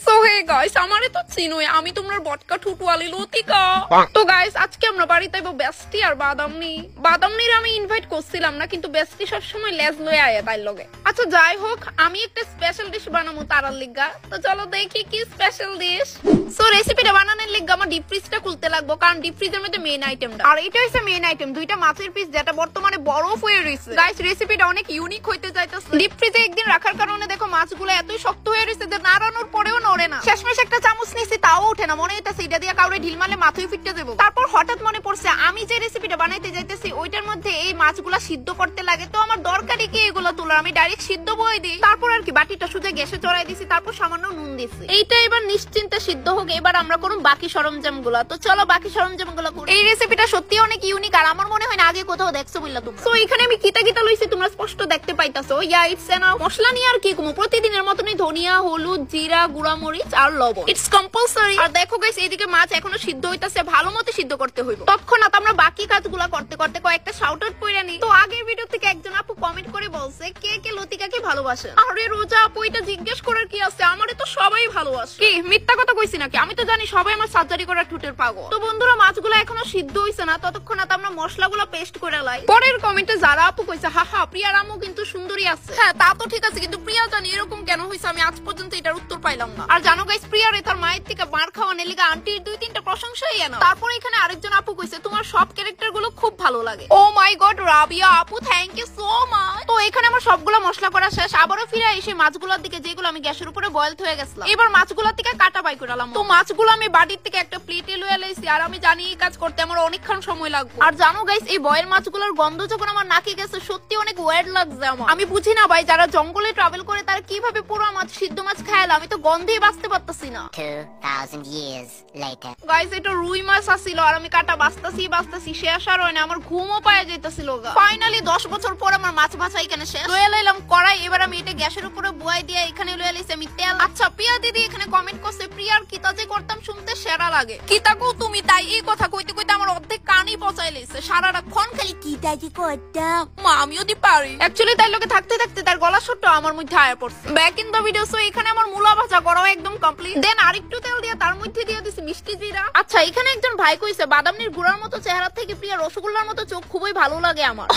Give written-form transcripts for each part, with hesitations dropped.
So hey guys, আমারে তো চিনোই, আমি তোমার বটকা ঠুটুয়ালি লতিকা। তো গাইস, আজকে আমরা বাড়িতে আইবো বেস্টি আর বাদামনির আমি ইনভাইট করছিলাম না, কিন্তু বেস্টি সবসময় লেজ লয়ে আয় তাই লগে। আচ্ছা যাই হোক, আমি একটা স্পেশাল ডিশ বানাবো তারার লিগা। তো চলো দেখি কি স্পেশাল ডিশ। সো রেসিপিটা বানানোর লিগা আমার ডিপ ফ্রিজটা খুলতে লাগবো, কারণ ডিপ ফ্রিজের মধ্যে মেইন আইটেমটা, আর এটা হইছে মেইন আইটেম, দুইটা মাছের পিস যেটা বর্তমানে বরফ হয়ে রইছে। গাইস, রেসিপিটা অনেক ইউনিক হইতে যাইতেছে। ডিপ ফ্রিজে একদিন রাখার কারণে দেখো মাছগুলো এতই শক্ত হয়ে রইছে যে নাড়ানোর পরেও নড়ে না। শেষমেশ একটা চামচ নিছি, তাও ওঠে না, মনে হইতাছে এটা দিয়ে কাউরে ঢিল মারলে মাথায় ফিটতে দেবো। তারপর হঠাৎ মনে পড়ছে আমি যে রেসিপিটা বানাইতে যাইতেছি ওইটার মধ্যে এই মাছগুলা সিদ্ধ করতে লাগে, তো আমার দরকারই কি এগুলো তোলার, আমি ডাইরেক্ট সিদ্ধ বয়ে দিই। তারপর আর কি বাটিটা সুজে গ্যাসে চড়াই দিছি, তারপর সামান্য নুন দিছি। এইটা এবার নিশ্চিন্তে সিদ্ধ হোক, এবার আমরা করুন বাকি সরঞ্জাম গুলা। তো চলো বাকি সরঞ্জাম গুলা করি। এই রেসিপিটা সত্যি অনেক ইউনিক, আর আমার মনে হয় না আগে কোথাও দেখছো বললা তুমি। তো এখানে আমি কিতা কিতা লইছি তোমরা স্পষ্ট দেখতে পাইতাছো। Yeah it's enough. মশলা নিয়ে আর কি কমু, প্রতিদিনের মতনই ধনিয়া, হলুদ, জিরা, গুঁড়া মরিচ আর লবণ, ইটস কম্পালসরি। আর দেখো গাইস, এইদিকে মাছ এখনো সিদ্ধ হইতাছে, ভালো মতো সিদ্ধ করতে হইব। তৎক্ষণাৎ আমরা বাকি কাজগুলা করতে করতে কয়েকটা শাউট আউট কইরা নি। তো আগের ভিডিও থেকে একজন আপু কমেন্ট করে বলছে কে কে লতিকাকে ভালোবাসে। আরে রোজা আপু, এটা জিজ্ঞেস করার কি আছে, আমারে তো সবাই ভালোবাসে। কি মিথ্যা কথা কইছি নাকি? আমি তো জানি সবাই আমার সার্জারি করার ঠুটের পাগল। তো বন্ধুরা, মাছগুলো এখনো সিদ্ধ হইছে না, ততক্ষণাৎ আমরা মশলাগুলো পেস্ট করে লাই। পরের কমেন্টে যারা আপু কইছে হাহা প্রিয়ার আম্মু কিন্তু সুন্দরী আছে। হ্যাঁ তা তো ঠিক আছে, কিন্তু প্রিয়া জানি এরকম কেন হইছে আমি আজ পর্যন্ত এটার উত্তর পাইলাম না। আর জানো গাইস, প্রিয়ার তার মায়ের থেকে মার খাওয়ানোর লিগা আন্টির 2-3টা প্রশংসাই এনো। তারপর এখানে আরেকজন আপু কইছে তোমার সব ক্যারেক্টার গুলো খুব ভালো লাগে। ও মাই গড রাবিয়া আপু, থ্যাংক ইউ সো মাচ। তো এখানে আমার সবগুলো মশলা করা শেষ, আবারও ফিরে এসে মাছগুলোর দিকে যেগুলো আমি গ্যাসের উপরে বয়েল হয়ে গেছিলাম। এবার মাছগুলোর থেকে কাটা বাই করালাম। তো মাছগুলো আমি বাড়ির থেকে একটা প্লেটে লয়ে লাইছি, আর আমি জানি এই কাজ করতে আমার অনেকক্ষণ সময় লাগবে। আর জানো গাইস, এই বয়েল মাছগুলোর গন্ধ যখন আমার নাকে গেছে সত্যি অনেক ওয়ার্ড লাগছে আমার। আমি বুঝি না ভাই, যারা জঙ্গলে ট্রাভেল করে তারা কিভাবে পুরো মাছ সিদ্ধ মাছ খায়, আমি তো গন্ধেই বাঁচতে পারতাছি না। 2000 years later. গাইস, এটা রুই মাছ আসিল, আর আমি কাটা বাঁচতাছি শেষ আর হয় না, আমার ঘুমও পাওয়া যাইতাছিল। ফাইনালি 10 বছর পর আমার মাছ ভাজা এখানে শেষ। লয়ে লাইলাম কড়াই, এবার আমি এটা গ্যাসের উপরে বুয়াই দিয়ে এখানে লয়ে লাইছি আমি তেল। আচ্ছা প্রিয়া দিদি এখানে কমেন্ট করছে প্রিয়ার কিতা যে করতাম শুনতে সেরা লাগে। কিতা কও তুমি? তাই এই কথা কইতে কইতে আমার অর্ধেক কানই পচাই লইছে, সারাক্ষণ খালি কিতা যে করতাম মা আমিও দি পারি। অ্যাকচুয়ালি তাই লোকে থাকতে থাকতে তার গলা ছোট আমার মধ্যে আয়া পড়ছে। Back in the video. So এখানে আমার মূলা ভাজা করাও একদম কমপ্লিট। দেন আরেকটু তেল দিয়ে তার মধ্যে দিয়ে দিছি মিষ্টি জিরা। আচ্ছা এখানে একজন ভাই কইছে বাদামনির গুড়ার মতো চেহারা থেকে প্রিয়া রসগোল্লার মতো চোখ খুবই ভালো লাগে আমার।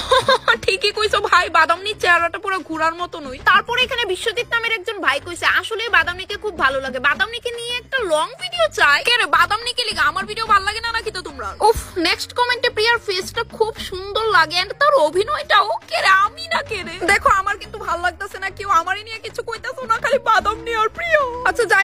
ঠিকই কইছো ভাই, বাদামনির চেহারাটা পুরো ঘোড়ার মতো নই। তারপর এখানে বিশ্বজিৎ নামের একজন ভাই কইছে আসলে বাদামনিকে খুব ভালো লাগে, বাদামনিকে নিয়ে একটা লং ভিডিও চাই। কে রে বাদামনিকে লিগা আমার ভিডিও ভালো লাগে না নাকি? তো তোমরা উফ। নেক্সট কমেন্টে প্রিয়ার ফেসটা খুব সুন্দর লাগে, এন্ড তার অভিনয়টাও। কে রে আমি না কে রে? দেখো আমার কিন্তু ভালো লাগতেছে না, কেউ আমারই নিয়ে কিছু কইতাছো না, খালি বাদামনি আর প্রিয়। আচ্ছা